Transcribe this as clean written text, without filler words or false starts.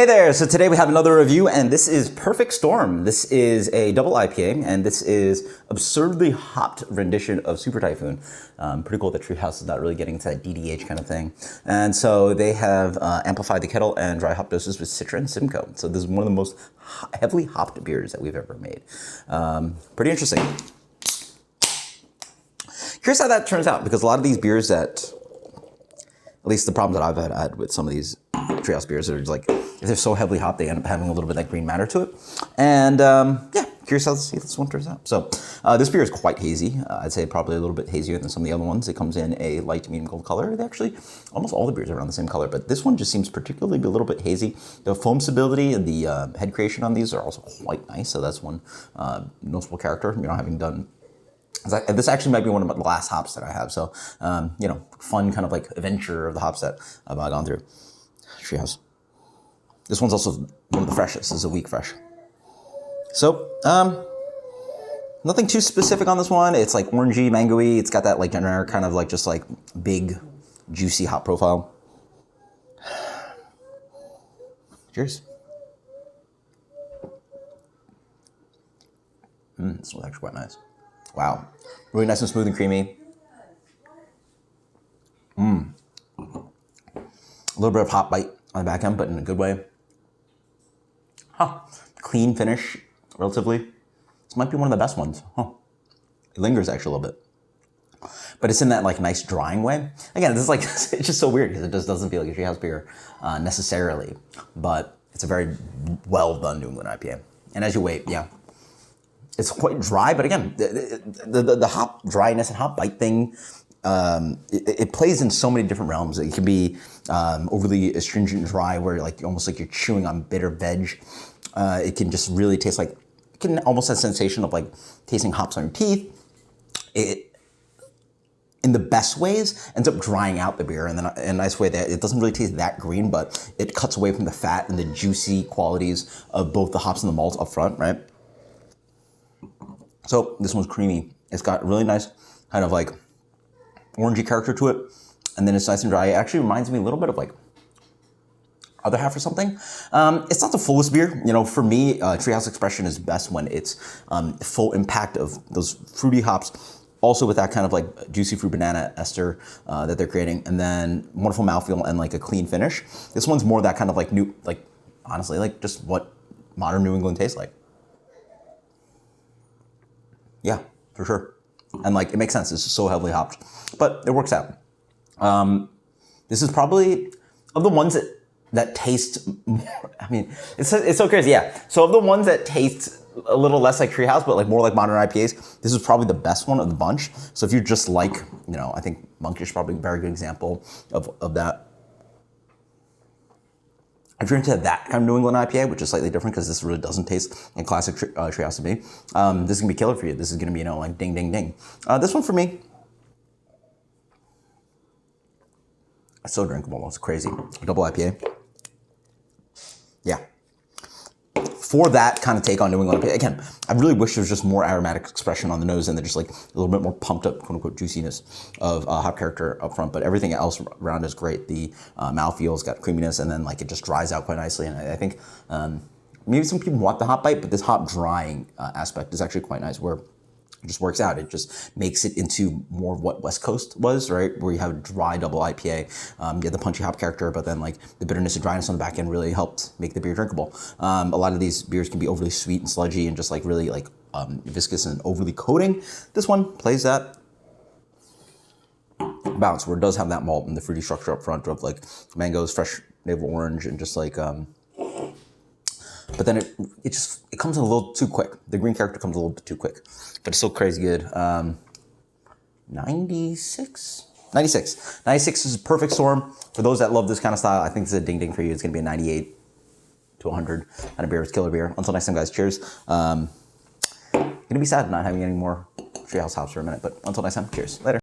Hey there, so today we have another review and this is Perfect Storm. This is a double IPA and this is absurdly hopped rendition of Super Typhoon. Pretty cool that Treehouse is not really getting into that DDH kind of thing. And so they have amplified the kettle and dry hop doses with Citra and Simcoe. So this is one of the most heavily hopped beers that we've ever made. Pretty interesting. Curious how that turns out because a lot of these beers that, at least the problems that I've had with some of these Treehouse beers are just like, if they're so heavily hopped, they end up having a little bit of that green matter to it. And yeah, curious how to see this one turns out. So this beer is quite hazy. I'd say probably a little bit hazier than some of the other ones. It comes in a light to medium gold color. They actually, almost all the beers are around the same color, but this one just seems particularly a little bit hazy. The foam stability and the head creation on these are also quite nice. So that's one noticeable character, you know, having done. This actually might be one of the last hops that I have. So, you know, fun kind of like adventure of the hops that I've gone through. Treehouse. This one's also one of the freshest. This is a week fresh. So, nothing too specific on this one. It's like orangey, mangoey. It's got that like generic kind of like just like big, juicy hop profile. Cheers. This one's actually quite nice. Wow. Really nice and smooth and creamy. A little bit of hop bite on the back end, but in a good way. Huh. Clean finish, relatively. This might be one of the best ones. Huh. It lingers actually a little bit. But it's in that like nice drying way. Again, this is like, it's just so weird because it just doesn't feel like a Treehouse beer necessarily. But it's a very well done New England IPA. And as you wait, yeah. It's quite dry, but again, the hop dryness and hop bite thing, it plays in so many different realms. It can be overly astringent and dry, where like almost like you're chewing on bitter veg. It can just really taste like, it can almost have a sensation of like tasting hops on your teeth. It, in the best ways, ends up drying out the beer, and then in a nice way that it doesn't really taste that green, but it cuts away from the fat and the juicy qualities of both the hops and the malt up front, right? So this one's creamy. It's got really nice kind of like orangey character to it. And then it's nice and dry. It actually reminds me a little bit of like Other Half or something. It's not the fullest beer. You know, for me, Treehouse Expression is best when it's full impact of those fruity hops, also with that kind of like juicy fruit banana ester that they're creating, and then wonderful mouthfeel and like a clean finish. This one's more that kind of like new, like honestly, like just what modern New England tastes like. Yeah, for sure. And like, it makes sense. It's so heavily hopped, but it works out. This is probably, of the ones that taste more, I mean, it's so crazy, yeah. So of the ones that taste a little less like Treehouse, but like more like modern IPAs, this is probably the best one of the bunch. So if you're just like, you know, I think Monkish is probably a very good example of that. If you're into that kind of New England IPA, which is slightly different because this really doesn't taste like classic Treehouse to me, this is gonna be killer for you. This is gonna be, you know, like ding, ding, ding. This one for me, it's so drinkable, it's crazy. Double IPA. Yeah. For that kind of take on New England IPA, again, I really wish there was just more aromatic expression on the nose and just like a little bit more pumped up, quote unquote, juiciness of hop character up front. But everything else around is great. The mouthfeel's got creaminess, and then like it just dries out quite nicely. And I think maybe some people want the hop bite, but this hop drying aspect is actually quite nice, where it just works out. It just makes it into more of what West Coast was, right? Where you have a dry double IPA, you have the punchy hop character, but then like the bitterness and dryness on the back end really helped make the beer drinkable. A lot of these beers can be overly sweet and sludgy and just like really like viscous and overly coating. This one plays that balance where it does have that malt and the fruity structure up front of like mangoes, fresh navel orange, and just like, but then it comes in a little too quick. The green character comes a little bit too quick, but it's still crazy good. 96? 96. 96 is a perfect storm. For those that love this kind of style, I think this is a ding ding for you. It's gonna be a 98 to 100 kind of beer. It's killer beer. Until next time, guys, cheers. Gonna be sad not having any more Treehouse hops for a minute, but until next time, cheers. Later.